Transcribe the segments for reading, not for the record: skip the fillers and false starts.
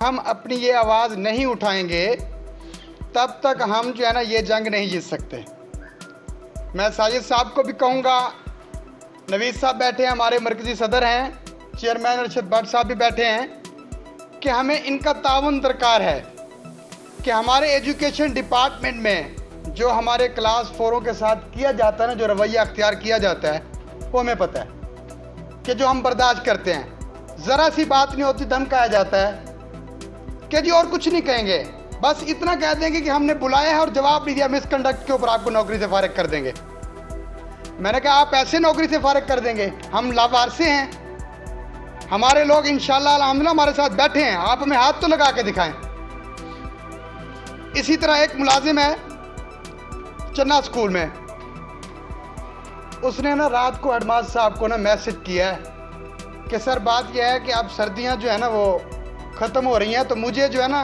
ہم اپنی یہ آواز نہیں اٹھائیں گے تب تک ہم جو ہے نا یہ جنگ نہیں جیت سکتے. میں ساجد صاحب کو بھی کہوں گا، نوید صاحب بیٹھے ہیں، ہمارے مرکزی صدر ہیں، چیئرمین ارشد بٹ صاحب بھی بیٹھے ہیں، کہ ہمیں ان کا تعاون درکار ہے کہ ہمارے ایجوکیشن ڈپارٹمنٹ میں جو ہمارے کلاس 4 کے ساتھ کیا جاتا ہے نا، جو رویہ اختیار کیا جاتا ہے، وہ ہمیں پتہ ہے کہ جو ہم برداشت کرتے ہیں. ذرا سی بات نہیں ہوتی دھمکایا جاتا ہے کہ جی اور کچھ نہیں کہیں گے، بس اتنا کہہ دیں گے کہ ہم نے بلایا ہے اور جواب نہیں دیا، مس کنڈکٹ کے اوپر آپ کو نوکری سے فارغ کر دیں گے. میں نے کہا آپ ایسے نوکری سے فارغ کر دیں گے؟ ہم لاوارثے ہیں، ہمارے لوگ انشاءاللہ الحمدللہ ہمارے ساتھ بیٹھے ہیں، آپ ہمیں ہاتھ تو لگا کے دکھائیں. اسی طرح ایک ملازم ہے چنا اسکول میں، اس نے نا رات کو ہیڈ ماسٹر صاحب کو نا میسج کیا ہے کہ سر بات یہ ہے کہ اب سردیاں جو ہے نا وہ ختم ہو رہی ہیں، تو مجھے جو ہے نا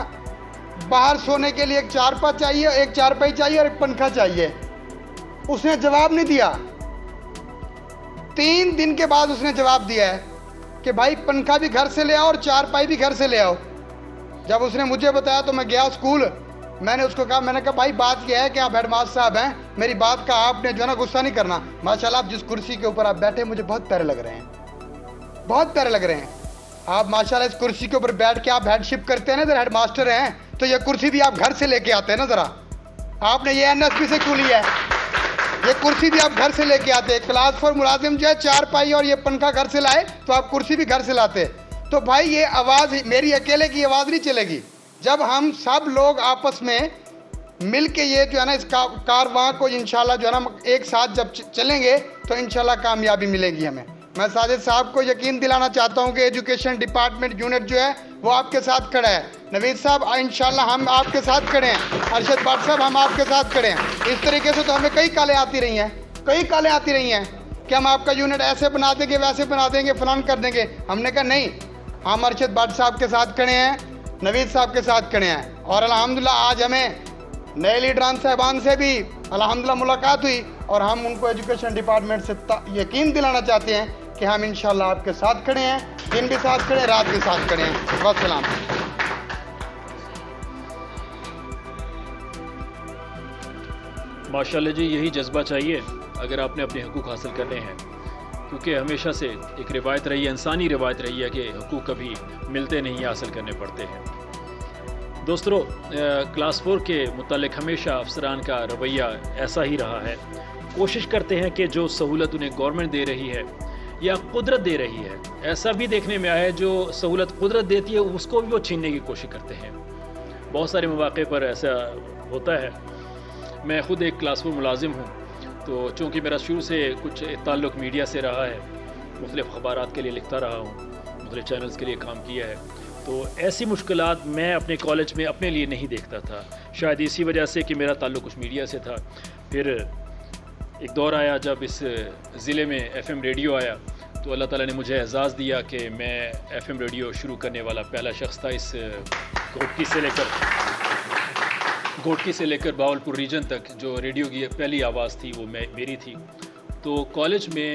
باہر سونے کے لیے ایک چارپائی چاہیے، ایک چارپائی چاہیے اور ایک پنکھا چاہیے. اس نے جواب نہیں دیا. 3 دن کے بعد اس نے جواب دیا ہے کہ بھائی پنکھا بھی گھر سے لے آؤ اور چارپائی بھی گھر سے لے آؤ. جب اس نے مجھے بتایا تو میں گیا اسکول، میں نے اس کو کہا، میں نے کہا بھائی بات یہ ہے کہ آپ ہیڈ ماسٹر صاحب ہیں، میری بات کا آپ نے جو ہے نا غصہ نہیں کرنا. ماشاءاللہ آپ جس کرسی کے اوپر آپ بیٹھے مجھے بہت پیارے لگ رہے ہیں، بہت پیارے لگ رہے ہیں. آپ ماشاءاللہ اس کرسی کے اوپر بیٹھ کے آپ ہیڈ شپ کرتے ہیں نا، ادھر ہیڈ ماسٹر ہیں، تو یہ کرسی بھی آپ گھر سے لے کے آتے ہیں نا. ذرا آپ نے یہ NSP سے کیوں لیا ہے؟ یہ کرسی بھی آپ گھر سے لے کے آتے ہیں. کلاس 4 ملازم جو ہے چارپائی اور یہ پنکھا گھر سے لائے تو آپ کرسی بھی گھر سے لاتے. تو بھائی یہ آواز میری اکیلے کی آواز نہیں چلے گی. جب ہم سب لوگ آپس میں مل کے یہ جو ہے نا اس کارواں کو انشاءاللہ جو ہے نا ایک ساتھ جب چلیں گے تو انشاءاللہ کامیابی ملے گی ہمیں. میں ساجد صاحب کو یقین دلانا چاہتا ہوں کہ ایجوکیشن ڈپارٹمنٹ یونٹ جو ہے وہ آپ کے ساتھ کھڑا ہے. نوید صاحب انشاءاللہ ہم آپ کے ساتھ کھڑے ہیں، ارشد بٹ صاحب ہم آپ کے ساتھ کھڑے ہیں. اس طریقے سے تو ہمیں کئی کالیں آتی رہی ہیں کہ ہم آپ کا یونٹ ایسے بنا دیں گے، ویسے بنا دیں گے، فلان کر دیں گے. ہم نے کہا نہیں، ہم ارشد بٹ صاحب کے ساتھ کھڑے ہیں، نوید صاحب کے ساتھ کھڑے ہیں. اور الحمدللہ آج ہمیں نئے لیڈران صاحبان سے بھی الحمدللہ ملاقات ہوئی اور ہم ان کو ایجوکیشن ڈپارٹمنٹ سے یقین دلانا چاہتے ہیں کہ ہم انشاءاللہ آپ کے ساتھ کھڑے ہیں، دن بھی ساتھ کھڑے ہیں، رات بھی ساتھ کھڑے ہیں. والسلام. ماشاءاللہ جی، یہی جذبہ چاہیے اگر آپ نے اپنے حقوق حاصل کرنے ہیں، کیونکہ ہمیشہ سے ایک روایت رہی ہے، انسانی روایت رہی ہے کہ حقوق کبھی ملتے نہیں، حاصل کرنے پڑتے ہیں. دوستو، کلاس 4 کے متعلق ہمیشہ افسران کا رویہ ایسا ہی رہا ہے. کوشش کرتے ہیں کہ جو سہولت انہیں گورنمنٹ دے رہی ہے یا قدرت دے رہی ہے، ایسا بھی دیکھنے میں آیا ہے جو سہولت قدرت دیتی ہے اس کو بھی وہ چھیننے کی کوشش کرتے ہیں. بہت سارے مواقع پر ایسا ہوتا ہے. میں خود ایک کلاس 4 ملازم ہوں، تو چونکہ میرا شروع سے کچھ تعلق میڈیا سے رہا ہے، مختلف خبرات کے لیے لکھتا رہا ہوں، مختلف چینلز کے لیے کام کیا ہے، تو ایسی مشکلات میں اپنے کالج میں اپنے لیے نہیں دیکھتا تھا. شاید اسی وجہ سے کہ میرا تعلق کچھ میڈیا سے تھا. پھر ایک دور آیا جب اس ضلع میں FM ریڈیو آیا، تو اللہ تعالیٰ نے مجھے اعزاز دیا کہ میں FM ریڈیو شروع کرنے والا پہلا شخص تھا. اس گھوٹکی سے لے کر باولپور ریجن تک جو ریڈیو کی پہلی آواز تھی وہ میری تھی. تو کالج میں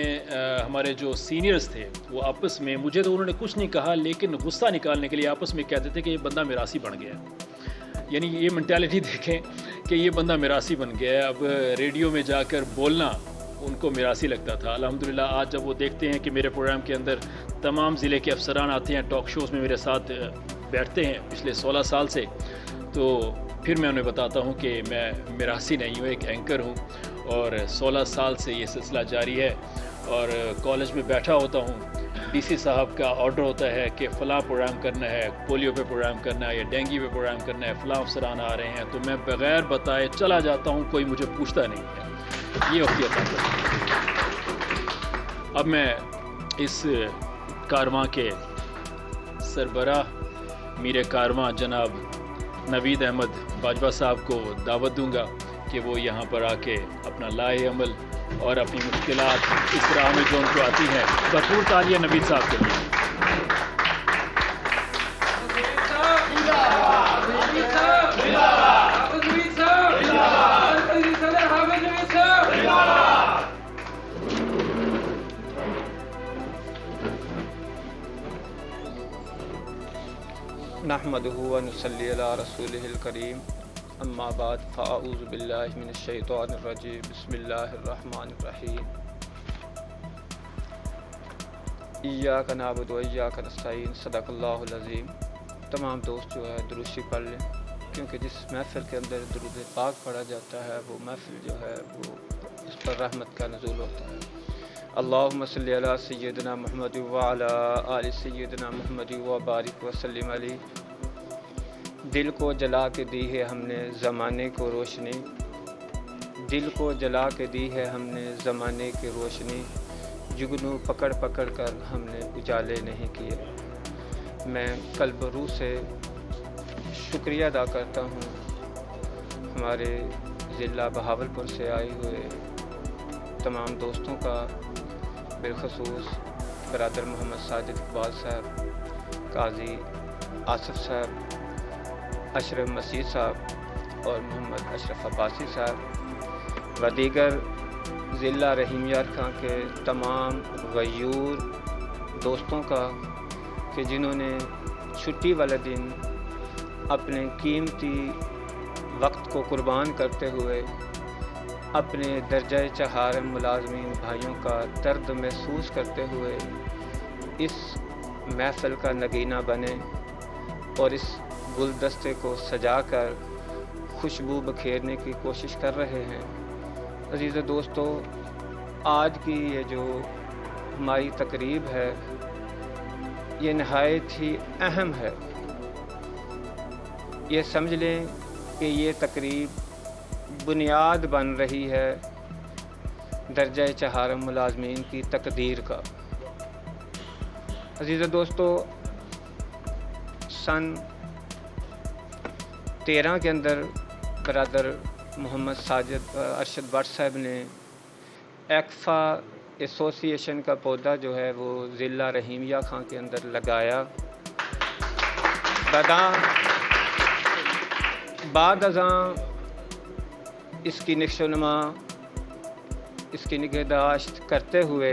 ہمارے جو سینئرز تھے وہ آپس میں، مجھے تو انہوں نے کچھ نہیں کہا لیکن غصہ نکالنے کے لیے آپس میں کہتے تھے کہ یہ بندہ میراثی بن گیا ہے. یعنی یہ مینٹیلٹی دیکھیں کہ یہ بندہ میراثی بن گیا ہے. اب ریڈیو میں جا کر بولنا ان کو میراثی لگتا تھا. الحمدللہ آج جب وہ دیکھتے ہیں کہ میرے پروگرام کے اندر تمام ضلع کے افسران آتے ہیں، ٹاک شوز میں میرے ساتھ بیٹھتے ہیں پچھلے 16 سال سے، تو پھر میں انہیں بتاتا ہوں کہ میں میراثی نہیں ہوں، ایک اینکر ہوں، اور 16 سال سے یہ سلسلہ جاری ہے. اور کالج میں بیٹھا ہوتا ہوں، DC صاحب کا آرڈر ہوتا ہے کہ فلاں پروگرام کرنا ہے، پولیو پہ پروگرام کرنا ہے یا ڈینگی پہ پروگرام کرنا ہے، فلاں افسران آ رہے ہیں، تو میں بغیر بتائے چلا جاتا ہوں، کوئی مجھے پوچھتا نہیں ہے. یہ ہوتی ہے. اب میں اس کارواں کے سربراہ میر کارواں جناب نوید احمد باجوہ صاحب کو دعوت دوں گا کہ وہ یہاں پر آ کے اپنا لائحہ عمل اور اپنی مشکلات اس راہ میں جو ان کو آتی ہیں، بھرپور تالیاں نوید صاحب کے لیے. نحمد نحمدہ و نصلی علی رسولہ الکریم اما بعد فاعوذ باللہ من الشیطان الرجیم بسم اللہ الرحمن الرحیم ایاک نعبد و ایاک نستعین صدق اللہ العظیم۔ تمام دوست جو ہے درود شریف پڑھ لیں، کیونکہ جس محفل کے اندر درود پاک پڑھا جاتا ہے وہ محفل جو ہے وہ اس پر رحمت کا نزول ہوتا ہے۔ اللہم صلی علی سیدنا محمد وعلی آل سیدنا محمد وبارک وسلم علیہ۔ دل کو جلا کے دی ہے ہم نے زمانے کو روشنی، دل کو جلا کے دی ہے ہم نے زمانے کی روشنی، جگنو پکڑ پکڑ کر ہم نے اجالے نہیں کیے۔ میں قلب و روح سے شکریہ ادا کرتا ہوں ہمارے ضلع بہاولپور سے آئے ہوئے تمام دوستوں کا، بالخصوص برادر محمد ساجد اقبال صاحب، قاضی آصف صاحب، اشرف مسیح صاحب اور محمد اشرف عباسی صاحب و دیگر ضلع رحیم یار خان کے تمام غیور دوستوں کا کہ جنہوں نے چھٹی والے دن اپنے قیمتی وقت کو قربان کرتے ہوئے اپنے درجہ چہار ملازمین بھائیوں کا درد محسوس کرتے ہوئے اس محفل کا نگینہ بنے اور اس گلدستے کو سجا کر خوشبو بکھیرنے کی کوشش کر رہے ہیں۔ عزیز دوستو، آج کی یہ جو ہماری تقریب ہے یہ نہایت ہی اہم ہے۔ یہ سمجھ لیں کہ یہ تقریب بنیاد بن رہی ہے درجہ چہار ملازمین کی تقدیر کا۔ عزیز دوستو، سن 13 کے اندر برادر محمد ساجد ارشد بٹ صاحب نے ایکفا ایسوسی ایشن کا پودا جو ہے وہ ضلع رحیمیہ خان کے اندر لگایا۔ بعد ازاں اس کی نقش و نما، اس کی نگہداشت کرتے ہوئے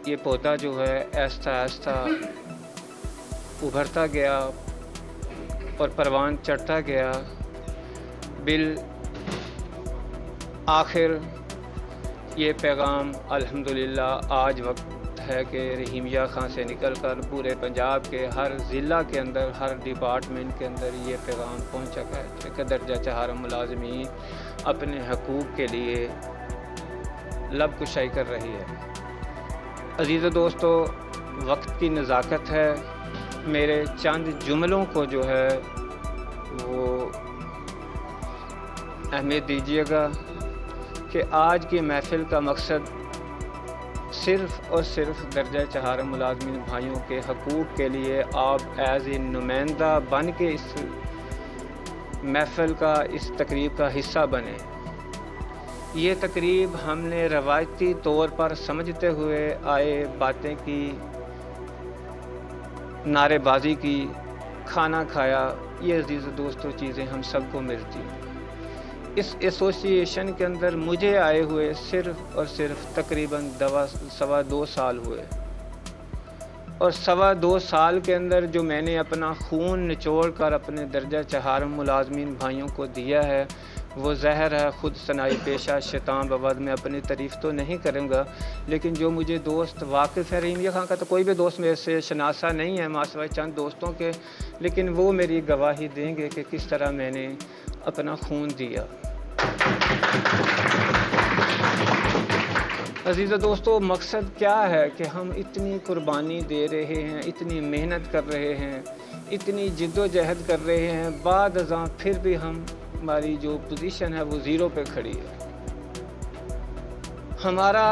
یہ پودا جو ہے آہستہ آہستہ ابھرتا گیا اور پروان چڑھتا گیا۔ آخر یہ پیغام الحمدللہ آج وقت ہے کہ رحیمیہ خان سے نکل کر پورے پنجاب کے ہر ضلع کے اندر، ہر ڈپارٹمنٹ کے اندر یہ پیغام پہنچ چکا ہے کہ درجہ چہار ملازمین اپنے حقوق کے لیے لب کشائی کر رہی ہے۔ عزیز دوستو، وقت کی نزاکت ہے، میرے چند جملوں کو جو ہے وہ اہمیت دیجیے گا کہ آج کی محفل کا مقصد صرف اور صرف درجہ چہار ملازمین بھائیوں کے حقوق کے لیے آپ ایز اے نمائندہ بن کے اس محفل کا، اس تقریب کا حصہ بنے۔ یہ تقریب ہم نے روایتی طور پر سمجھتے ہوئے آئے، باتیں کی، نعرے بازی کی، کھانا کھایا، یہ عزیز دوستو چیزیں ہم سب کو ملتی ہیں۔ اس ایسوسی ایشن کے اندر مجھے آئے ہوئے صرف اور صرف تقریباً 2.25 سال ہوئے، اور 2.25 سال کے اندر جو میں نے اپنا خون نچوڑ کر اپنے درجہ چہار ملازمین بھائیوں کو دیا ہے وہ ظاہر ہے خود صنائی پیشہ شیطان بابد میں اپنی تعریف تو نہیں کروں گا، لیکن جو مجھے دوست واقف ہے، رحیمیہ خان کا تو کوئی بھی دوست میرے سے شناسا نہیں ہے ماں سوائے چند دوستوں کے، لیکن وہ میری گواہی دیں گے کہ کس طرح میں نے اپنا خون دیا۔ عزیز دوستو، مقصد کیا ہے کہ ہم اتنی قربانی دے رہے ہیں، اتنی محنت کر رہے ہیں، اتنی جد و جہد کر رہے ہیں، بعد ازاں پھر بھی ہماری جو پوزیشن ہے وہ 0 پہ کھڑی ہے۔ ہمارا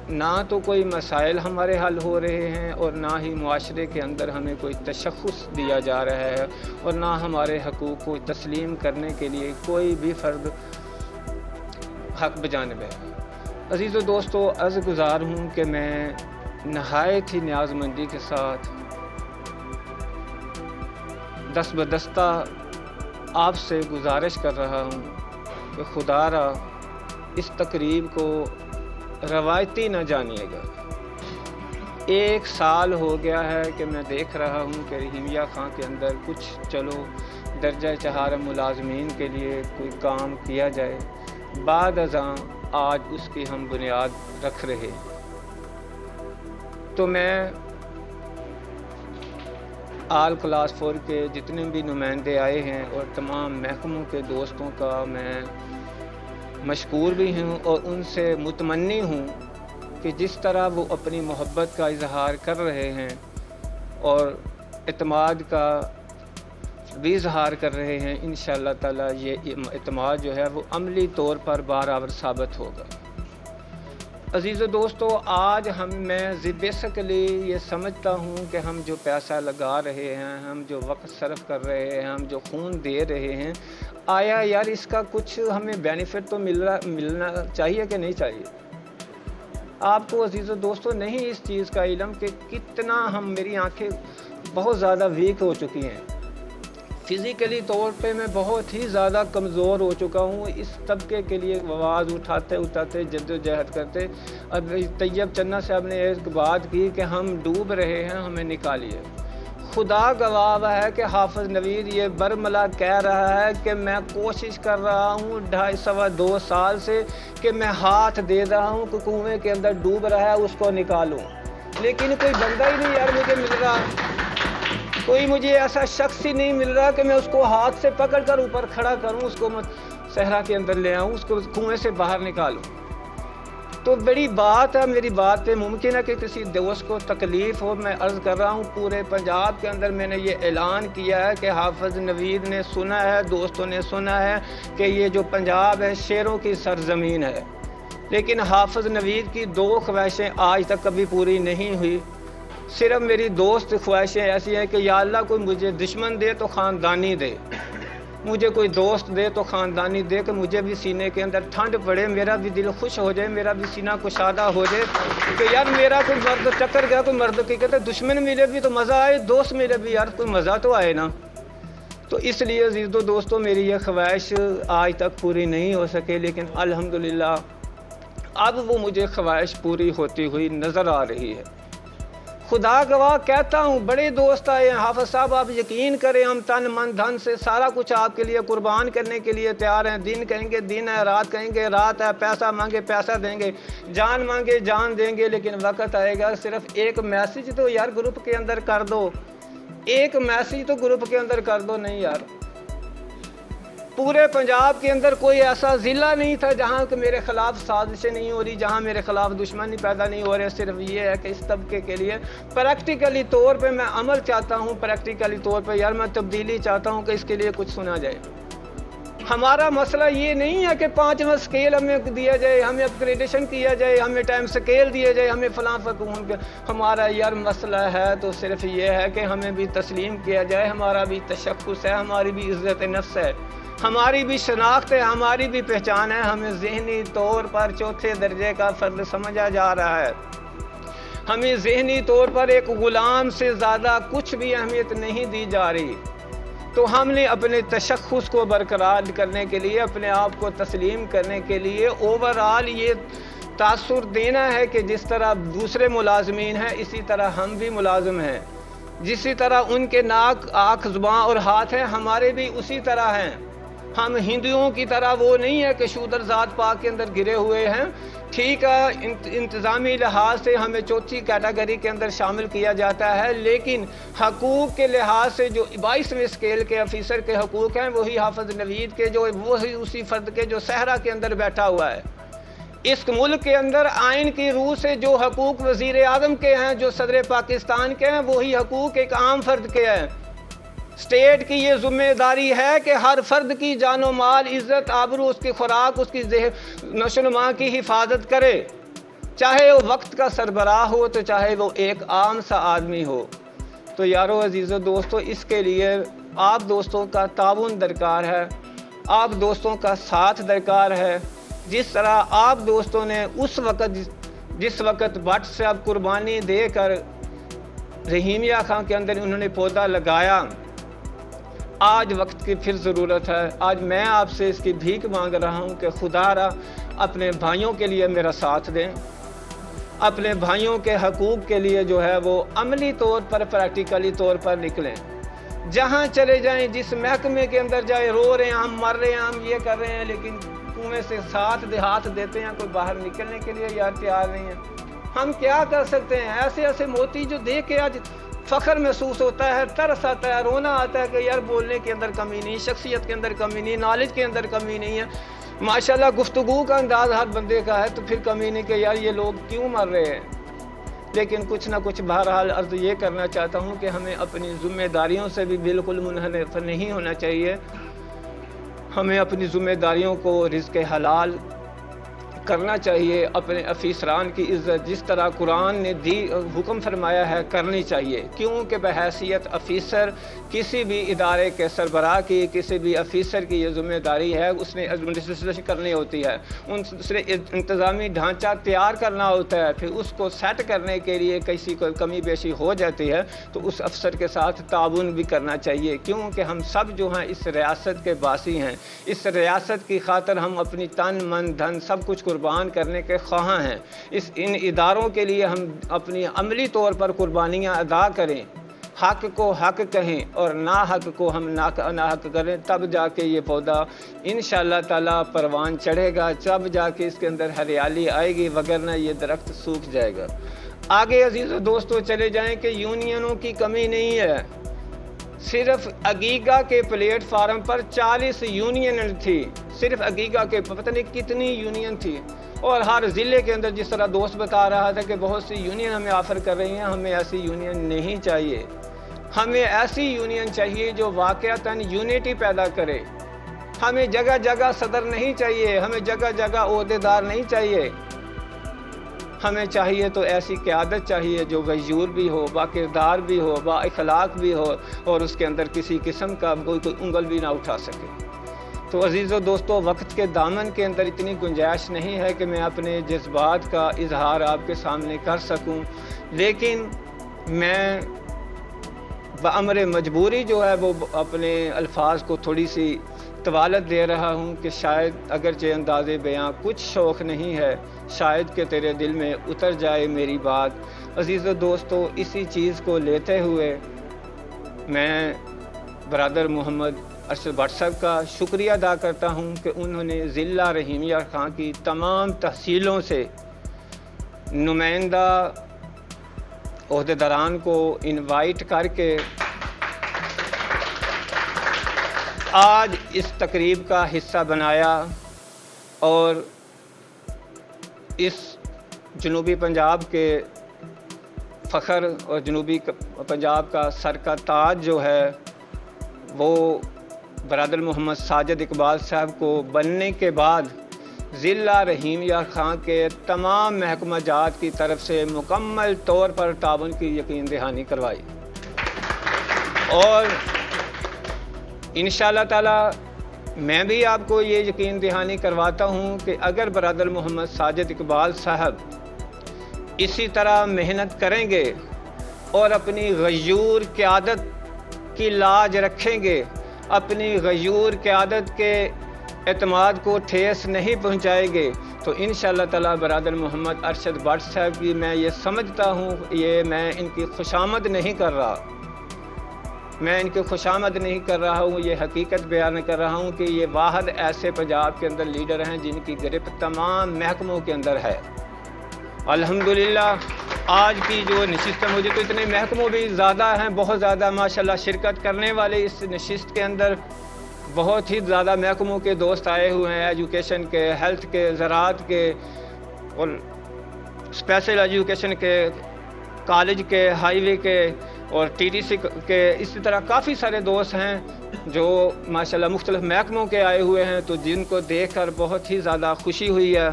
نہ تو کوئی مسائل ہمارے حل ہو رہے ہیں اور نہ ہی معاشرے کے اندر ہمیں کوئی تشخص دیا جا رہا ہے، اور نہ ہمارے حقوق کو تسلیم کرنے کے لیے کوئی بھی فرد حق بجانب ہے۔ عزیز و دوستو، عرض گزار ہوں کہ میں نہایت ہی نیاز مندی کے ساتھ دست بدستہ آپ سے گزارش کر رہا ہوں کہ خدا را اس تقریب کو روایتی نہ جانیے گا، 1 سال ہو گیا ہے کہ میں دیکھ رہا ہوں کہ رحیمیہ خان کے اندر کچھ چلو درجہ 4 ملازمین کے لیے کوئی کام کیا جائے، بعد ازاں آج اس کی ہم بنیاد رکھ رہے ہیں۔ تو میں آل کلاس 4 کے جتنے بھی نمائندے آئے ہیں اور تمام محکموں کے دوستوں کا میں مشکور بھی ہوں اور ان سے متمنی ہوں کہ جس طرح وہ اپنی محبت کا اظہار کر رہے ہیں اور اعتماد کا بھی اظہار کر رہے ہیں، انشاءاللہ تعالی یہ اعتماد جو ہے وہ عملی طور پر برابر ثابت ہوگا۔ عزیز و دوستو، آج میں بیسیکلی یہ سمجھتا ہوں کہ ہم جو پیسہ لگا رہے ہیں، ہم جو وقت صرف کر رہے ہیں، ہم جو خون دے رہے ہیں، آیا یار اس کا کچھ ہمیں بینیفٹ تو ملنا چاہیے کہ نہیں چاہیے؟ آپ کو عزیز و دوستو نہیں اس چیز کا علم کہ کتنا میری آنکھیں بہت زیادہ ویک ہو چکی ہیں، فزیکلی طور پہ میں بہت ہی زیادہ کمزور ہو چکا ہوں۔ اس طبقے کے لیے آواز اٹھاتے جد و جہد کرتے۔ اب طیب چنا صاحب نے ایک بات کی کہ ہم ڈوب رہے ہیں، ہمیں نکالیے۔ خدا گواہ ہے کہ حافظ نوید یہ برملا کہہ رہا ہے کہ میں کوشش کر رہا ہوں 2.5 سال سے کہ میں ہاتھ دے رہا ہوں کہ کنویں کے اندر ڈوب رہا ہے اس کو نکالوں، لیکن کوئی بندہ ہی نہیں یار مجھے مل رہا، کوئی مجھے ایسا شخص ہی نہیں مل رہا کہ میں اس کو ہاتھ سے پکڑ کر اوپر کھڑا کروں، اس کو صحرا کے اندر لے آؤں، اس کو کنویں سے باہر نکالوں۔ تو بڑی بات ہے، میری بات پہ ممکن ہے کہ کسی دوست کو تکلیف ہو۔ میں عرض کر رہا ہوں پورے پنجاب کے اندر میں نے یہ اعلان کیا ہے کہ حافظ نوید نے سنا ہے، دوستوں نے سنا ہے کہ یہ جو پنجاب ہے شیروں کی سرزمین ہے، لیکن حافظ نوید کی 2 خواہشیں آج تک کبھی پوری نہیں ہوئی۔ صرف میری دوست خواہشیں ایسی ہیں کہ یا اللہ کوئی مجھے دشمن دے تو خاندانی دے، مجھے کوئی دوست دے تو خاندانی دے کہ مجھے بھی سینے کے اندر ٹھنڈ پڑے، میرا بھی دل خوش ہو جائے، میرا بھی سینہ کشادہ ہو جائے کہ یار میرا کوئی مرد ٹکر گیا، کوئی مرد کی کہتے دشمن ملے بھی تو مزہ آئے، دوست ملے بھی یار کوئی مزہ تو آئے نا۔ تو اس لیے عزیز و دوستو میری یہ خواہش آج تک پوری نہیں ہو سکے، لیکن الحمدللہ اب وہ مجھے خواہش پوری ہوتی ہوئی نظر آ رہی ہے۔ خدا گواہ کہتا ہوں بڑے دوست آئے ہیں، حافظ صاحب آپ یقین کریں ہم تن من دھن سے سارا کچھ آپ کے لیے قربان کرنے کے لیے تیار ہیں، دن کہیں گے دن ہے، رات کہیں گے رات ہے، پیسہ مانگے پیسہ دیں گے، جان مانگے جان دیں گے، لیکن وقت آئے گا صرف ایک میسیج تو یار گروپ کے اندر کر دو، ایک میسیج تو گروپ کے اندر کر دو۔ نہیں یار، پورے پنجاب کے اندر کوئی ایسا ضلع نہیں تھا جہاں کہ میرے خلاف سازشیں نہیں ہو رہی، جہاں میرے خلاف دشمنی پیدا نہیں ہو رہی۔ صرف یہ ہے کہ اس طبقے کے لیے پریکٹیکلی طور پہ میں عمل چاہتا ہوں، پریکٹیکلی طور پہ یار میں تبدیلی چاہتا ہوں کہ اس کے لیے کچھ سنا جائے۔ ہمارا مسئلہ یہ نہیں ہے کہ 5واں سکیل ہمیں دیا جائے، ہمیں اپگریڈیشن کیا جائے، ہمیں ٹائم سکیل دیا جائے، ہمیں فلاں فکون کے، ہمارا یار مسئلہ ہے تو صرف یہ ہے کہ ہمیں بھی تسلیم کیا جائے، ہمارا بھی تشخص ہے، ہماری بھی عزت نفس ہے، ہماری بھی شناخت ہے، ہماری بھی پہچان ہے، ہمیں ذہنی طور پر 4تھے درجے کا فرد سمجھا جا رہا ہے، ہمیں ذہنی طور پر ایک غلام سے زیادہ کچھ بھی اہمیت نہیں دی جا رہی۔ تو ہم نے اپنے تشخص کو برقرار کرنے کے لیے، اپنے آپ کو تسلیم کرنے کے لیے اوورآل یہ تاثر دینا ہے کہ جس طرح دوسرے ملازمین ہیں اسی طرح ہم بھی ملازم ہیں، جسی طرح ان کے ناک آنکھ زبان اور ہاتھ ہیں ہمارے بھی اسی طرح ہیں۔ ہم ہندوؤں کی طرح وہ نہیں ہے کہ شودر ذات پاک کے اندر گرے ہوئے ہیں، ٹھیک ہے انتظامی لحاظ سے ہمیں 4تھی کیٹیگری کے اندر شامل کیا جاتا ہے، لیکن حقوق کے لحاظ سے جو 22ویں اسکیل کے آفیسر کے حقوق ہیں وہی حافظ نوید کے، جو وہی اسی فرد کے جو صحرا کے اندر بیٹھا ہوا ہے۔ اس ملک کے اندر آئین کی روح سے جو حقوق وزیر اعظم کے ہیں، جو صدر پاکستان کے ہیں، وہی حقوق ایک عام فرد کے ہیں۔ اسٹیٹ کی یہ ذمہ داری ہے کہ ہر فرد کی جان و مال، عزت، آبرو، اس کی خوراک، اس کی نشو و نما کی حفاظت کرے، چاہے وہ وقت کا سربراہ ہو تو چاہے وہ ایک عام سا آدمی ہو۔ تو یارو عزیز و دوستو اس کے لیے آپ دوستوں کا تعاون درکار ہے، آپ دوستوں کا ساتھ درکار ہے۔ جس طرح آپ دوستوں نے اس وقت جس وقت بٹ سے اب قربانی دے کر رحیمیہ خان کے اندر انہوں نے پودا لگایا، آج وقت کی پھر ضرورت ہے۔ آج میں آپ سے اس کی بھیک مانگ رہا ہوں کہ خدا را اپنے بھائیوں کے لیے میرا ساتھ دیں، اپنے بھائیوں کے حقوق کے لیے جو ہے وہ عملی طور پر پریکٹیکلی طور پر نکلیں. جہاں چلے جائیں، جس محکمے کے اندر جائیں، رو رہے ہیں ہم، مر رہے ہیں ہم، یہ کر رہے ہیں، لیکن کنویں سے ہاتھ دیتے ہیں، کوئی باہر نکلنے کے لیے یار تیار نہیں ہے. ہم کیا کر سکتے ہیں؟ ایسے ایسے موتی جو دیکھ کے آج فخر محسوس ہوتا ہے، ترس آتا ہے، رونا آتا ہے کہ یار بولنے کے اندر کمی نہیں، شخصیت کے اندر کمی نہیں، نالج کے اندر کمی نہیں ہے. ماشاءاللہ گفتگو کا انداز ہر بندے کا ہے، تو پھر کمی نہیں کہ یار یہ لوگ کیوں مر رہے ہیں. لیکن کچھ نہ کچھ بہرحال عرض یہ کرنا چاہتا ہوں کہ ہمیں اپنی ذمہ داریوں سے بھی بالکل منحرف نہیں ہونا چاہیے. ہمیں اپنی ذمہ داریوں کو رزق حلال کرنا چاہیے، اپنے افیسران کی عزت جس طرح قرآن نے حکم فرمایا ہے کرنی چاہیے. کیونکہ بحیثیت افیسر کسی بھی ادارے کے سربراہ کی، کسی بھی افیسر کی یہ ذمہ داری ہے، اس نے ایڈمنسٹریشن کرنی ہوتی ہے، اس نے انتظامی ڈھانچہ تیار کرنا ہوتا ہے. پھر اس کو سیٹ کرنے کے لیے کسی کو کمی بیشی ہو جاتی ہے تو اس افسر کے ساتھ تعاون بھی کرنا چاہیے. کیونکہ ہم سب جو ہیں اس ریاست کے باسی ہیں، اس ریاست کی خاطر ہم اپنی تن من دھن سب کچھ قربان کرنے کے خواہاں ہیں. ان اداروں کے لیے ہم اپنی عملی طور پر قربانیاں ادا کریں، حق کو حق کہیں اور ناحق کو ہم ناحق کریں، تب جا کے یہ پودا انشاءاللہ تعالیٰ پروان چڑھے گا، تب جا کے اس کے اندر ہریالی آئے گی، وگرنہ یہ درخت سوکھ جائے گا. آگے عزیز و دوستو چلے جائیں کہ یونینوں کی کمی نہیں ہے. صرف عقیقہ کے پلیٹ فارم پر 40 یونین تھی، صرف عقیقہ کے پتہ نہیں کتنی یونین تھی. اور ہر ضلع کے اندر جس طرح دوست بتا رہا تھا کہ بہت سی یونین ہمیں آفر کر رہی ہیں، ہمیں ایسی یونین نہیں چاہیے. ہمیں ایسی یونین چاہیے جو واقعتاً یونٹی پیدا کرے. ہمیں جگہ جگہ صدر نہیں چاہیے، ہمیں جگہ جگہ عہدیدار نہیں چاہیے. ہمیں چاہیے تو ایسی قیادت چاہیے جو غیور بھی ہو، با کردار بھی ہو، با اخلاق بھی ہو، اور اس کے اندر کسی قسم کا کوئی انگل بھی نہ اٹھا سکے. تو عزیزو دوستو، وقت کے دامن کے اندر اتنی گنجائش نہیں ہے کہ میں اپنے جذبات کا اظہار آپ کے سامنے کر سکوں، لیکن میں بامر مجبوری جو ہے وہ اپنے الفاظ کو تھوڑی سی طوالت دے رہا ہوں کہ شاید اگرچہ انداز بیاں کچھ شوق نہیں ہے، شاید کہ تیرے دل میں اتر جائے میری بات. عزیز و دوستو، اسی چیز کو لیتے ہوئے میں برادر محمد ارشد بٹ صاحب کا شکریہ ادا کرتا ہوں کہ انہوں نے ضلع رحیمیہ خان کی تمام تحصیلوں سے نمائندہ عہدیداران کو انوائٹ کر کے آج اس تقریب کا حصہ بنایا اور اس جنوبی پنجاب کے فخر اور جنوبی پنجاب کا سر کا تاج جو ہے وہ برادر محمد ساجد اقبال صاحب کو بننے کے بعد ضلع رحیمیہ خان کے تمام محکمہ جات کی طرف سے مکمل طور پر تعاون کی یقین دہانی کروائی. اور انشاءاللہ تعالی میں بھی آپ کو یہ یقین دہانی کرواتا ہوں کہ اگر برادر محمد ساجد اقبال صاحب اسی طرح محنت کریں گے اور اپنی غیور قیادت کی لاج رکھیں گے، اپنی غیور قیادت کے اعتماد کو ٹھیس نہیں پہنچائیں گے، تو انشاءاللہ تعالی برادر محمد ارشد بٹ صاحب کی میں یہ سمجھتا ہوں، یہ میں ان کی خوشامد نہیں کر رہا، میں ان کی خوشامد نہیں کر رہا ہوں، یہ حقیقت بیان کر رہا ہوں کہ یہ واحد ایسے پنجاب کے اندر لیڈر ہیں جن کی گرفت تمام محکموں کے اندر ہے. الحمدللہ آج کی جو نشست مجھے تو اتنے محکموں بھی زیادہ ہیں، بہت زیادہ ماشاءاللہ شرکت کرنے والے اس نشست کے اندر بہت ہی زیادہ محکموں کے دوست آئے ہوئے ہیں، ایجوکیشن کے، ہیلتھ کے، زراعت کے اور اسپیشل ایجوکیشن کے، کالج کے، ہائی وے کے اور ٹی ٹی سی کے، اسی طرح کافی سارے دوست ہیں جو ماشاءاللہ مختلف محکموں کے آئے ہوئے ہیں، تو جن کو دیکھ کر بہت ہی زیادہ خوشی ہوئی ہے.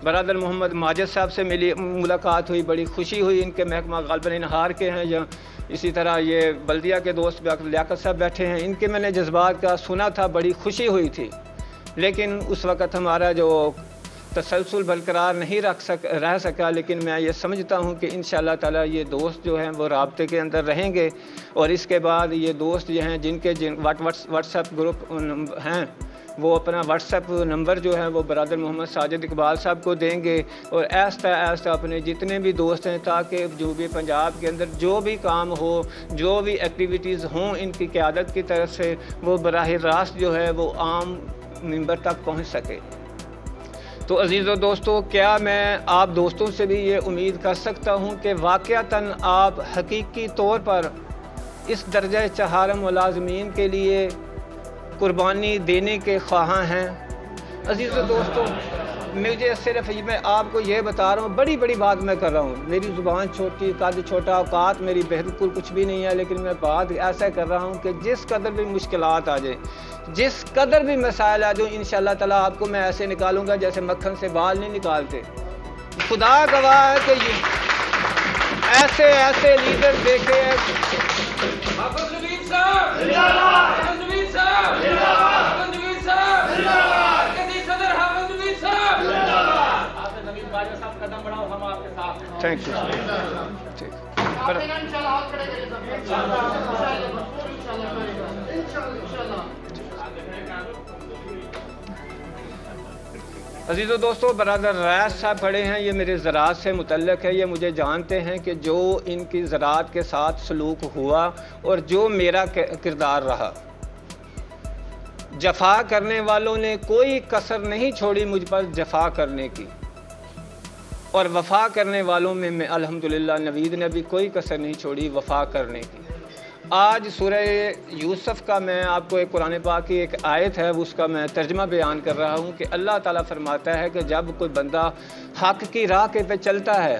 برادر محمد ماجد صاحب سے ملاقات ہوئی، بڑی خوشی ہوئی، ان کے محکمہ غالباً انہار کے ہیں، یا اسی طرح یہ بلدیہ کے دوست لیاقت صاحب بیٹھے ہیں، ان کے میں نے جذبات کا سنا تھا، بڑی خوشی ہوئی تھی. لیکن اس وقت ہمارا جو تسلسل برقرار نہیں رہ سکا، لیکن میں یہ سمجھتا ہوں کہ انشاءاللہ تعالی یہ دوست جو ہیں وہ رابطے کے اندر رہیں گے، اور اس کے بعد یہ دوست جو ہیں جن کے واٹس ایپ گروپ ہیں وہ اپنا WhatsApp نمبر جو ہے وہ برادر محمد ساجد اقبال صاحب کو دیں گے، اور آہستہ آہستہ اپنے جتنے بھی دوست ہیں، تاکہ جو بھی پنجاب کے اندر جو بھی کام ہو، جو بھی ایکٹیویٹیز ہوں ان کی قیادت کی طرف سے، وہ براہ راست جو ہے وہ عام ممبر تک پہنچ سکے۔ تو عزیز و دوستو، کیا میں آپ دوستوں سے بھی یہ امید کر سکتا ہوں کہ واقعتاً آپ حقیقی طور پر اس درجہ چہارم ملازمین کے لیے قربانی دینے کے خواہاں ہیں؟ عزیز و دوستو، مجھے صرف میں آپ کو یہ بتا رہا ہوں، بڑی بڑی بات میں کر رہا ہوں، میری زبان چھوٹی، قد چھوٹا، اوقات میری بالکل کچھ بھی نہیں ہے، لیکن میں بات ایسا کر رہا ہوں کہ جس قدر بھی مشکلات آ جائیں، جس قدر بھی مسائل آ جائیں، انشاءاللہ تعالیٰ آپ کو میں ایسے نکالوں گا جیسے مکھن سے بال نہیں نکالتے۔ خدا گواہ ہے کہ ایسے ایسے لیڈر دیکھے ہیں۔ حافظ نوید صاحب زندہ باد، حافظ نوید صاحب زندہ باد، حافظ نوید صاحب زندہ باد، مرکزی صدر حافظ نوید صاحد زندہ باد۔ حافظ نوید باجوہ صاحب قدم بڑھاؤ، ہم آپ کے ساتھ ہیں۔ Thank you. ٹھیک۔ عزیز و دوستو، برادر ریاض صاحب کھڑے ہیں، یہ میرے زراعت سے متعلق ہے، یہ مجھے جانتے ہیں کہ جو ان کی زراعت کے ساتھ سلوک ہوا اور جو میرا کردار رہا، جفا کرنے والوں نے کوئی کسر نہیں چھوڑی مجھ پر جفا کرنے کی، اور وفا کرنے والوں میں الحمدللہ نوید نے بھی کوئی کسر نہیں چھوڑی وفا کرنے کی۔ آج سورہ یوسف کا میں آپ کو ایک قرآن پاک کی ایک آیت ہے، اس کا میں ترجمہ بیان کر رہا ہوں کہ اللہ تعالیٰ فرماتا ہے کہ جب کوئی بندہ حق کی راہ پہ چلتا ہے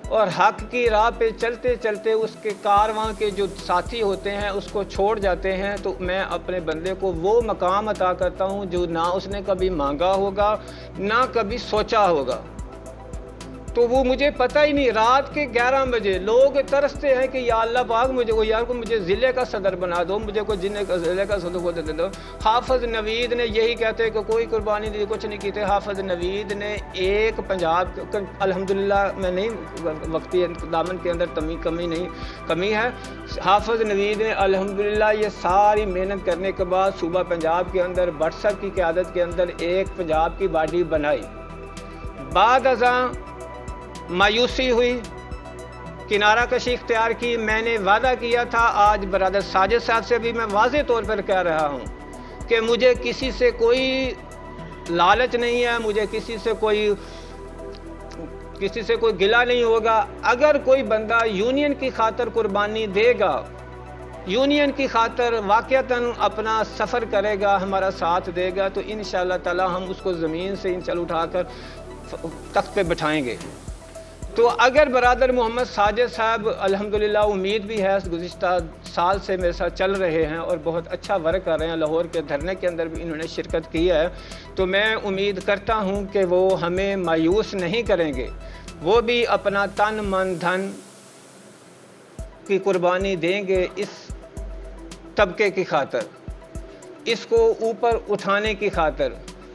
اور حق کی راہ پہ چلتے چلتے اس کے کارواں کے جو ساتھی ہوتے ہیں اس کو چھوڑ جاتے ہیں، تو میں اپنے بندے کو وہ مقام عطا کرتا ہوں جو نہ اس نے کبھی مانگا ہوگا نہ کبھی سوچا ہوگا۔ تو وہ مجھے پتہ ہی نہیں، رات کے 11 بجے لوگ ترستے ہیں کہ یا اللہ پاک مجھے ضلع کا صدر بنا دو، مجھے کوئی ضلع کا صدر کو دے دو۔ حافظ نوید نے یہی کہتے ہیں کہ کوئی قربانی دی، کچھ نہیں کیتے۔ حافظ نوید نے ایک پنجاب، الحمدللہ میں نہیں وقتی دامن کے اندر کمی ہے، حافظ نوید نے الحمدللہ یہ ساری محنت کرنے کے بعد صوبہ پنجاب کے اندر بٹ صاحب کی قیادت کے اندر ایک پنجاب کی باڈی بنائی۔ بعد ازاں مایوسی ہوئی، کنارہ کشی اختیار کی۔ میں نے وعدہ کیا تھا، آج برادر ساجد صاحب سے بھی میں واضح طور پر کہہ رہا ہوں کہ مجھے کسی سے کوئی لالچ نہیں ہے، مجھے کسی سے کوئی گلہ نہیں ہوگا۔ اگر کوئی بندہ یونین کی خاطر قربانی دے گا، یونین کی خاطر واقعتاً اپنا سفر کرے گا، ہمارا ساتھ دے گا، تو انشاءاللہ تعالی ہم اس کو زمین سے انشاءاللہ اٹھا کر تخت پہ بٹھائیں گے۔ تو اگر برادر محمد ساجد صاحب الحمدللہ امید بھی ہے، گزشتہ سال سے میرے ساتھ چل رہے ہیں اور بہت اچھا ورک کر رہے ہیں، لاہور کے دھرنے کے اندر بھی انہوں نے شرکت کی ہے، تو میں امید کرتا ہوں کہ وہ ہمیں مایوس نہیں کریں گے، وہ بھی اپنا تن من دھن کی قربانی دیں گے اس طبقے کی خاطر، اس کو اوپر اٹھانے کی خاطر۔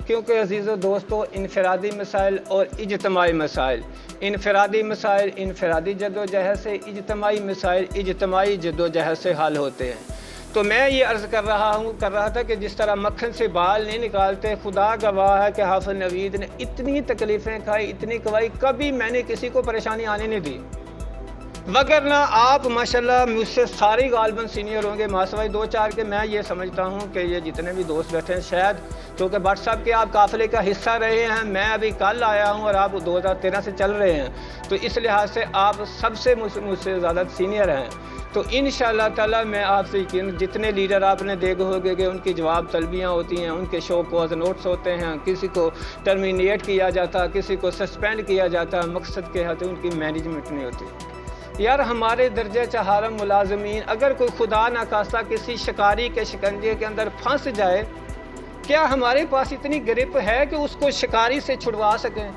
کیونکہ عزیز و دوستو، انفرادی مسائل اور اجتماعی مسائل، انفرادی مسائل انفرادی جد و جہد سے، اجتماعی مسائل اجتماعی جد و جہد سے حل ہوتے ہیں۔ تو میں یہ عرض کر رہا تھا کہ جس طرح مکھن سے بال نہیں نکالتے، خدا گواہ ہے کہ حافظ نوید نے اتنی تکلیفیں کھائی، اتنی کوائی، کبھی میں نے کسی کو پریشانی آنے نہیں دی، وگرنہ آپ ماشاءاللہ مجھ سے سارے غالباً سینئر ہوں گے، ماسوائے 2-4 کے۔ میں یہ سمجھتا ہوں کہ یہ جتنے بھی دوست بیٹھے ہیں، شاید کیونکہ بٹ صاحب کے آپ قافلے کا حصہ رہے ہیں، میں ابھی کل آیا ہوں اور آپ 2013 سے چل رہے ہیں، تو اس لحاظ سے آپ سب سے مجھ سے زیادہ سینئر ہیں۔ تو انشاءاللہ تعالی میں آپ سے یقین، جتنے لیڈر آپ نے دیکھے ہوگے کہ ان کی جواب طلبیاں ہوتی ہیں، ان کے شو کوز نوٹس ہوتے ہیں، کسی کو ٹرمینیٹ کیا جاتا، کسی کو سسپینڈ کیا جاتا، مقصد کے ہاتھ ان کی مینجمنٹ نہیں ہوتی۔ یار ہمارے درجہ چہارم ملازمین اگر کوئی خدا ناخواستہ کسی شکاری کے شکنجے کے اندر پھنس جائے، کیا ہمارے پاس اتنی گرپ ہے کہ اس کو شکاری سے چھڑوا سکیں؟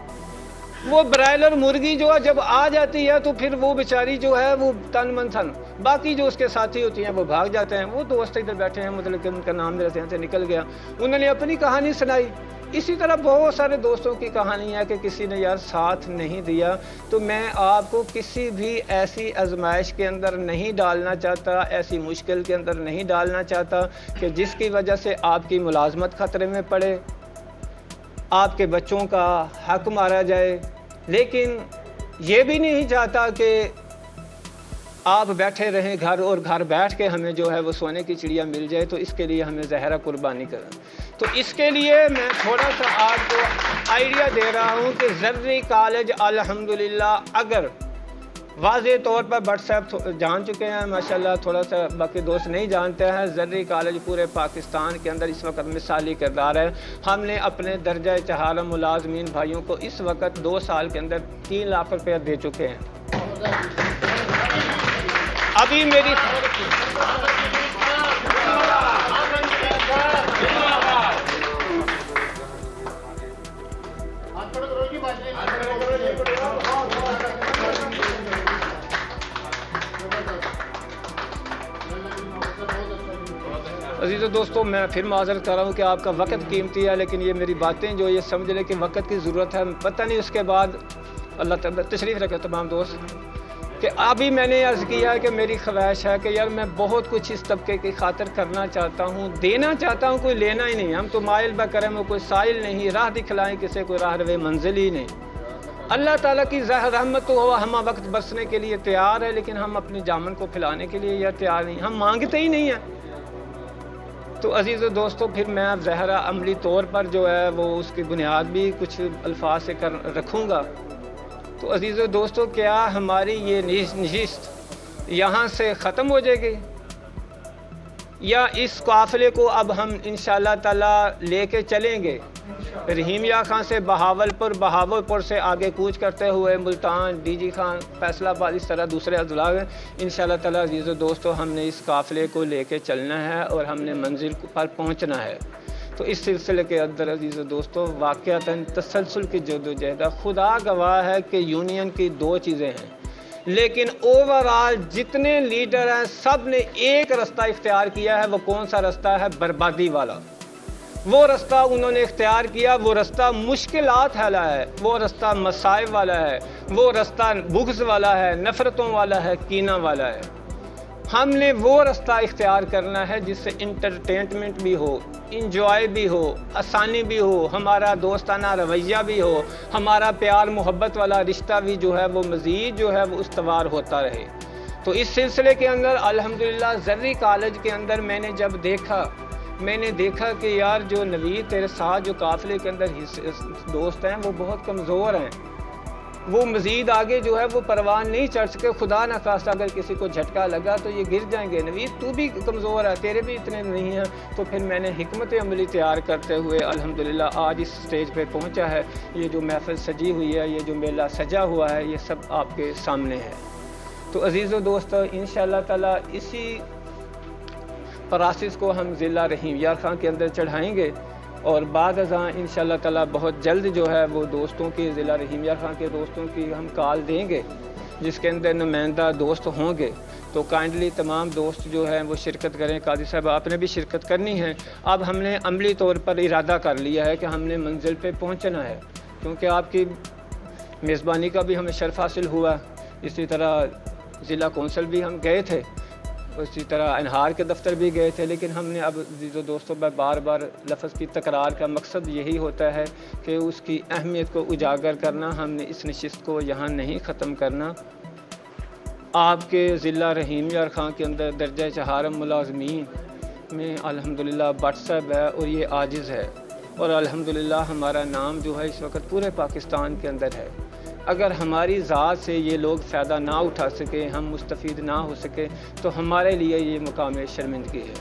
وہ برائلر مرغی جو ہے جب آ جاتی ہے تو پھر وہ بیچاری جو ہے وہ تن من تھن، باقی جو اس کے ساتھی ہوتی ہیں وہ بھاگ جاتے ہیں۔ وہ دوست ادھر بیٹھے ہیں، مطلب کہ ان کا نام میرے ذہن سے نکل گیا، انہوں نے اپنی کہانی سنائی اسی طرح بہت سارے دوستوں کی کہانی ہے کہ کسی نے یار ساتھ نہیں دیا. تو میں آپ کو کسی بھی ایسی آزمائش کے اندر نہیں ڈالنا چاہتا، ایسی مشکل کے اندر نہیں ڈالنا چاہتا کہ جس کی وجہ سے آپ کی ملازمت خطرے میں پڑے، آپ کے بچوں کا حق مارا جائے. لیکن یہ بھی نہیں چاہتا کہ آپ بیٹھے رہیں گھر اور گھر بیٹھ کے ہمیں جو ہے وہ سونے کی چڑیا مل جائے. تو اس کے لیے ہمیں زہرہ قربانی کریں. تو اس کے لیے میں تھوڑا سا آپ کو آئیڈیا دے رہا ہوں کہ زرعی کالج الحمدللہ، اگر واضح طور پر بٹ صاحب جان چکے ہیں ماشاءاللہ، تھوڑا سا باقی دوست نہیں جانتے ہیں، زرعی کالج پورے پاکستان کے اندر اس وقت مثالی کردار ہے. ہم نے اپنے درجہ چہارم ملازمین بھائیوں کو اس وقت 2 سال کے اندر 3 لاکھ روپیہ دے چکے ہیں. ابھی میری عزیز و دوستو، میں پھر معذرت کر رہا ہوں کہ آپ کا وقت قیمتی ہے، لیکن یہ میری باتیں جو یہ سمجھ لیں کہ وقت کی ضرورت ہے. پتہ نہیں اس کے بعد اللہ تعالیٰ تشریف رکھے تمام دوست، کہ ابھی میں نے عرض کیا ہے کہ میری خواہش ہے کہ یار میں بہت کچھ اس طبقے کی خاطر کرنا چاہتا ہوں، دینا چاہتا ہوں، کوئی لینا ہی نہیں. ہم تو مائل بکرم ہو، کوئی سائل نہیں، راہ دکھلائیں کسے، کوئی راہ روے منزل ہی نہیں. اللہ تعالیٰ کی رحمت تو ہوا ہم وقت برسنے کے لیے تیار ہے، لیکن ہم اپنی جامن کو پھیلانے کے لیے یا تیار نہیں، ہم مانگتے ہی نہیں ہیں. تو عزیز و دوستو، پھر میں اب ظاہرہ عملی طور پر جو ہے وہ اس کی بنیاد بھی کچھ الفاظ سے رکھوں گا. تو عزیز و دوستو، کیا ہماری یہ نشست یہاں سے ختم ہو جائے گی، یا اس قافلے کو اب ہم انشاءاللہ تعالی لے کے چلیں گے رحیمیہ خان سے بہاولپور سے آگے کوچ کرتے ہوئے ملتان، ڈی جی خان، فیصلہ آباد، اس طرح دوسرے اضلاع میں انشاءاللہ تعالی. عزیز و دوستو، ہم نے اس قافلے کو لے کے چلنا ہے اور ہم نے منزل پر پہنچنا ہے. تو اس سلسلے کے اندر عزیز و دوستو، واقعتاً تسلسل کی جدوجہد، خدا گواہ ہے کہ یونین کی 2 چیزیں ہیں، لیکن اوورآل جتنے لیڈر ہیں سب نے ایک رستہ اختیار کیا ہے. وہ کون سا رستہ ہے؟ بربادی والا. وہ رستہ انہوں نے اختیار کیا، وہ رستہ مشکلات والا ہے، وہ رستہ مصائب والا ہے، وہ رستہ بغض والا ہے، نفرتوں والا ہے، کینہ والا ہے. ہم نے وہ رستہ اختیار کرنا ہے جس سے انٹرٹینمنٹ بھی ہو، انجوائے بھی ہو، آسانی بھی ہو، ہمارا دوستانہ رویہ بھی ہو، ہمارا پیار محبت والا رشتہ بھی جو ہے وہ مزید جو ہے وہ استوار ہوتا رہے. تو اس سلسلے کے اندر الحمدللہ زرعی کالج کے اندر میں نے دیکھا کہ یار جو نوید تیرے ساتھ جو قافلے کے اندر دوست ہیں وہ بہت کمزور ہیں، وہ مزید آگے جو ہے وہ پروان نہیں چڑھ سکے. خدا نہ خواستہ اگر کسی کو جھٹکا لگا تو یہ گر جائیں گے. نوید تو بھی کمزور ہے، تیرے بھی اتنے نہیں ہیں. تو پھر میں نے حکمت عملی تیار کرتے ہوئے الحمدللہ آج اس سٹیج پہ پہنچا ہے. یہ جو محفل سجی ہوئی ہے، یہ جو میلہ سجا ہوا ہے، یہ سب آپ کے سامنے ہے. تو عزیز و دوست، انشاءاللہ تعالی اسی پراسس کو ہم ضلع رحیم یار خان کے اندر چڑھائیں گے، اور بعد ازاں انشاءاللہ تعالی بہت جلد جو ہے وہ دوستوں کی، ضلع رحیم یار خان کے دوستوں کی ہم کال دیں گے جس کے اندر نمائندہ دوست ہوں گے. تو کائنڈلی تمام دوست جو ہیں وہ شرکت کریں. قاضی صاحب آپ نے بھی شرکت کرنی ہے. اب ہم نے عملی طور پر ارادہ کر لیا ہے کہ ہم نے منزل پہ پہنچنا ہے، کیونکہ آپ کی میزبانی کا بھی ہمیں شرف حاصل ہوا. اسی طرح ضلع کونسل بھی ہم گئے تھے، اسی طرح انہار کے دفتر بھی گئے تھے. لیکن ہم نے اب عزیزو دوستوں میں بار بار لفظ کی تکرار کا مقصد یہی ہوتا ہے کہ اس کی اہمیت کو اجاگر کرنا. ہم نے اس نشست کو یہاں نہیں ختم کرنا. آپ کے ضلع رحیم یار خان کے اندر درجہ چہارم ملازمین میں الحمدللہ بٹ صاحب ہے اور یہ عاجز ہے، اور الحمدللہ ہمارا نام جو ہے اس وقت پورے پاکستان کے اندر ہے. اگر ہماری ذات سے یہ لوگ فائدہ نہ اٹھا سکے، ہم مستفید نہ ہو سکے، تو ہمارے لیے یہ مقام شرمندگی ہے.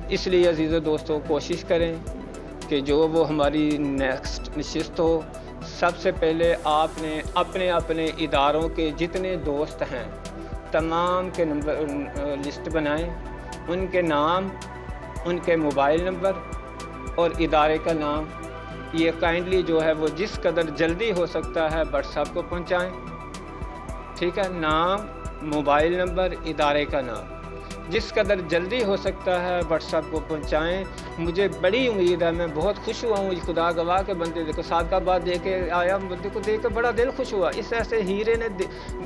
اس لیے عزیز و دوستو کوشش کریں کہ جو وہ ہماری نیکسٹ نشست ہو، سب سے پہلے آپ نے اپنے اپنے اداروں کے جتنے دوست ہیں تمام کے نمبر لسٹ بنائیں، ان کے نام، ان کے موبائل نمبر اور ادارے کا نام. یہ کائنڈلی جو ہے وہ جس قدر جلدی ہو سکتا ہے بٹ صاحب کو پہنچائیں. ٹھیک ہے، نام، موبائل نمبر، ادارے کا نام. جس قدر جلدی ہو سکتا ہے WhatsApp کو پہنچائیں. مجھے بڑی امید ہے, میں بہت خوش ہوا ہوں خدا گواہ کے بندے دیکھو صادقہ دے کے آیا, بندے کو دیکھ کے بڑا دل خوش ہوا. اس ایسے ہیرے نے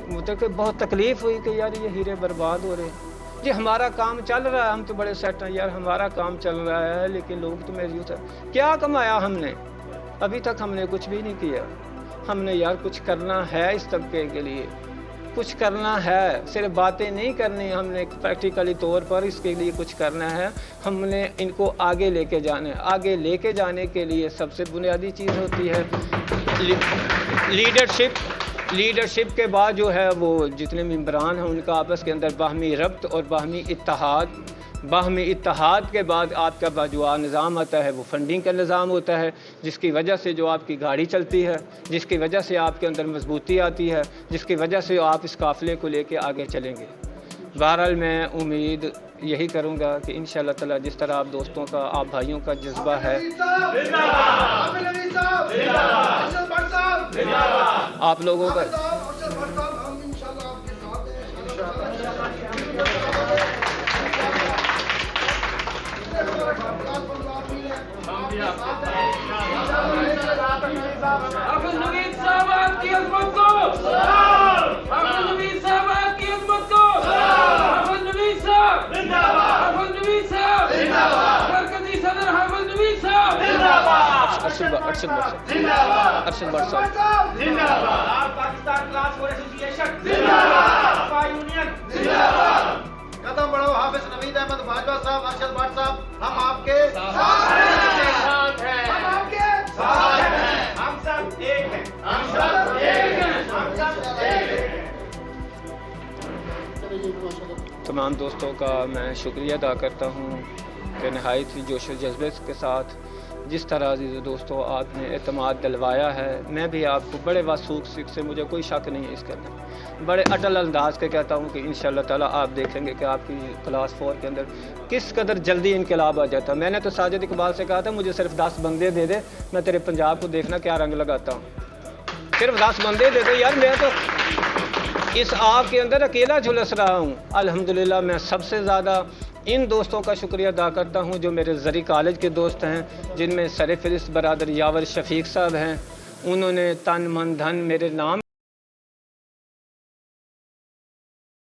مجھے کہ بہت تکلیف ہوئی کہ یار یہ ہیرے برباد ہو رہے ہیں. جی ہمارا کام چل رہا ہے, ہم تو بڑے سیٹ ہیں یار, ہمارا کام چل رہا ہے, لیکن لوگ تو میری یوتھ ہے. کیا کمایا ہم نے؟ ابھی تک ہم نے کچھ بھی نہیں کیا. ہم نے یار کچھ کرنا ہے اس طبقے کے لیے, کچھ کرنا ہے, صرف باتیں نہیں کرنی, ہم نے پریکٹیکلی طور پر اس کے لیے کچھ کرنا ہے. ہم نے ان کو آگے لے کے جانا ہے. آگے لے کے جانے کے لیے سب سے بنیادی چیز ہوتی ہے لیڈرشپ کے بعد جو ہے وہ جتنے ممبران ہیں ان کا آپس کے اندر باہمی ربط اور باہمی اتحاد کے بعد آپ کا جو نظام آتا ہے وہ فنڈنگ کا نظام ہوتا ہے, جس کی وجہ سے جو آپ کی گاڑی چلتی ہے, جس کی وجہ سے آپ کے اندر مضبوطی آتی ہے, جس کی وجہ سے آپ اس قافلے کو لے کے آگے چلیں گے. بہرحال میں امید یہی کروں گا کہ انشاءاللہ تعالی جس طرح آپ دوستوں کا, آپ بھائیوں کا جذبہ ہے, آپ لوگوں کا حافظ نوید صاحب آپ کی عظمت کو, حافظ نوید صاحب آپ کی عظمت کو, حافظ نوید صاحب حافظ نوید صاحب مرکزی صدر حافظ نوید صاحب ارشد بٹ صاحب پاکستان کلاس فور ایسوسی ایشن یونین قدم بڑھاؤ. حافظ نوید احمد باجوہ صاحب, ارشد بٹ صاحب, ہم آپ کے ساتھ ہیں, ہم آپ کے ساتھ ہیں, ہم سب ایک ہیں, ہم سب ایک ہیں, ہم سب ایک ہیں. تمام دوستوں کا میں شکریہ ادا کرتا ہوں کہ نہایت ہی جوش و جذبے کے ساتھ جس طرح عزیز دوستوں آپ نے اعتماد دلوایا ہے. میں بھی آپ کو بڑے وثوق سے, مجھے کوئی شک نہیں ہے اس کے اندر, بڑے اٹل انداز کے کہتا ہوں کہ انشاءاللہ تعالیٰ آپ دیکھیں گے کہ آپ کی کلاس 4 کے اندر کس قدر جلدی انقلاب آ جاتا ہے. میں نے تو ساجد اقبال سے کہا تھا مجھے صرف 10 بندے دے دے, میں تیرے پنجاب کو دیکھنا کیا رنگ لگاتا ہوں. صرف 10 بندے دے دے یار, میں تو اس آگ کے اندر اکیلا جھلس رہا ہوں. الحمدللہ میں سب سے زیادہ ان دوستوں کا شکریہ ادا کرتا ہوں جو میرے زری کالج کے دوست ہیں, جن میں سر فہرست برادر یاور شفیق صاحب ہیں. انہوں نے تن من دھن میرے نام